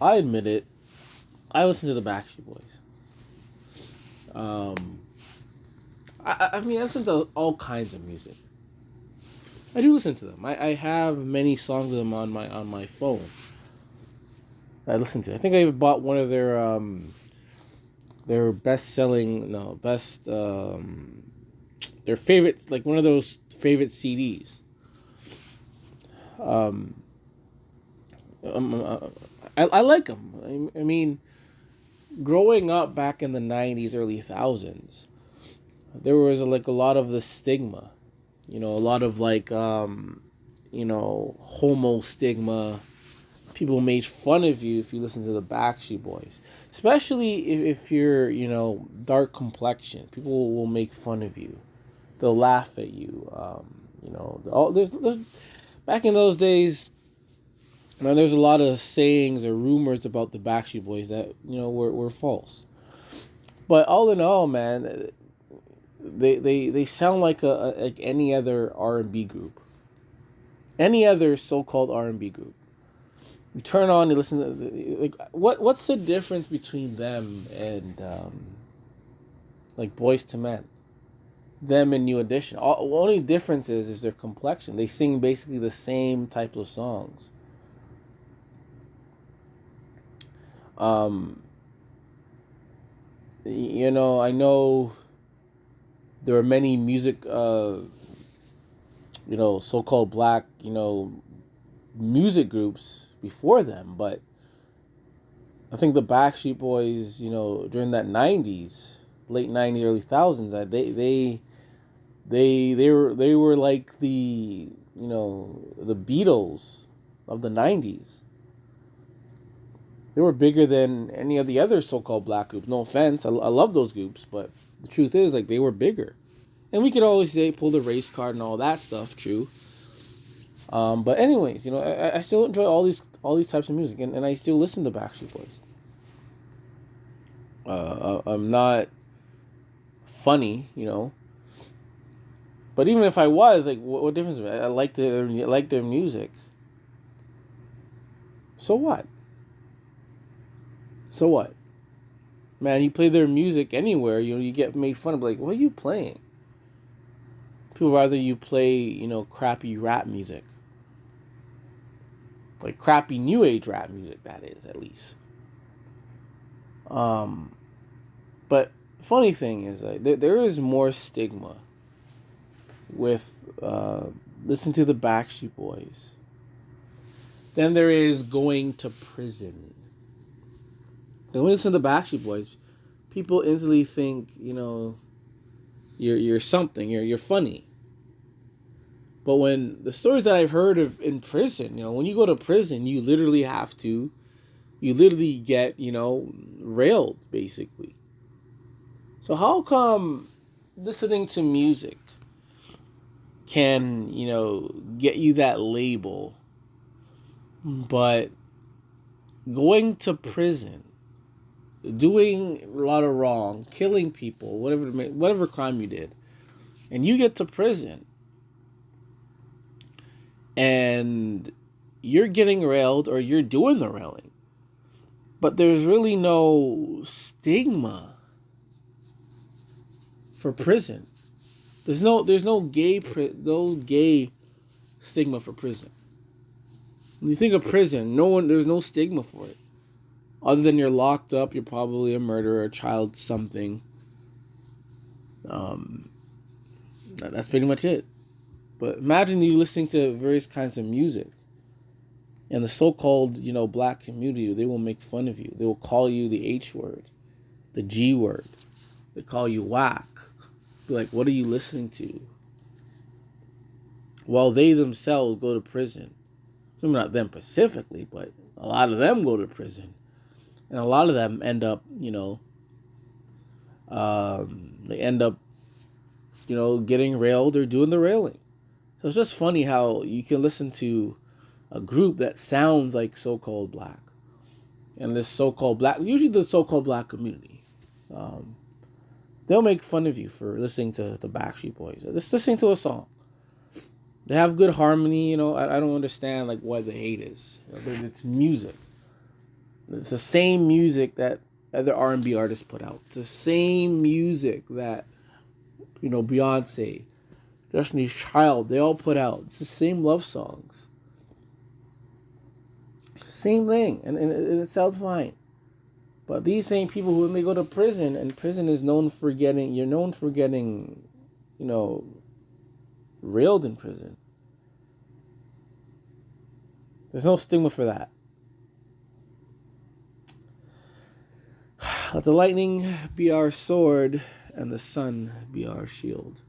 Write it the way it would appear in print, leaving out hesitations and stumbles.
I admit it. I listen to the Backstreet Boys. Um, I mean, I listen to all kinds of music. I do listen to them. I have many songs of them on my phone. I listen to. I think I even bought one of their best selling no best their favorites, like one of those favorite CDs. Um, um I like them. I mean, growing up back in the '90s, early thousands, there was like a lot of the stigma. A lot of like homo stigma. People made fun of you if you listen to the Backstreet Boys, especially if you're dark complexion. People will make fun of you. They'll laugh at you. There's back in those days. Man, there's a lot of sayings or rumors about the Backstreet Boys that were false. But all in all, man, they sound like any other R&B group, any other so-called R&B group. You turn on and listen to what's the difference between them and like Boys to Men, them and New Edition. The only difference is their complexion. They sing basically the same type of songs. I know there are many music, so-called black, music groups before them, but I think the Backstreet Boys, during that '90s, late '90s, early thousands, they were like the Beatles of the '90s. They were bigger than any of the other so-called black groups. No offense, I love those groups, but the truth is, like, they were bigger. And we could always say pull the race card and all that stuff. True. But anyways, I still enjoy all these types of music, and I still listen to Backstreet Boys. I'm not funny, but even if I was, like, what difference? I like their music. So what? So what? Man, you play their music anywhere, you get made fun of. Like, what are you playing? People rather you play, crappy rap music. Like crappy new age rap music, that is, at least. But funny thing is, there is more stigma with listening to the Backstreet Boys than there is going to prison. And when you listen to the Backstreet Boys, people instantly think, you're something, you're funny. But when the stories that I've heard of in prison, when you go to prison, you literally get, railed, basically. So how come listening to music can, get you that label, but going to prison, doing a lot of wrong, killing people, whatever crime you did, and you get to prison, and you're getting railed or you're doing the railing, but there's really no stigma for prison. There's no gay stigma for prison. When you think of prison, there's no stigma for it. Other than you're locked up, you're probably a murderer, a child something. That's pretty much it. But imagine you listening to various kinds of music, and the so-called, black community, they will make fun of you. They will call you the H word, the G word. They call you whack. Be like, what are you listening to? While they themselves go to prison. Maybe not them specifically, but a lot of them go to prison. And a lot of them end up, getting railed or doing the railing. So it's just funny how you can listen to a group that sounds like so-called black. And this so-called black, usually the so-called black community, they'll make fun of you for listening to the Backstreet Boys. Just listening to a song. They have good harmony, I don't understand like what the hate is. It's music. It's the same music that other R&B artists put out. It's the same music that, Beyonce, Destiny's Child, they all put out. It's the same love songs. Same thing. And it sounds fine. But these same people, when they go to prison, and prison is known for you're known for getting, railed in prison. There's no stigma for that. Let the lightning be our sword and the sun be our shield.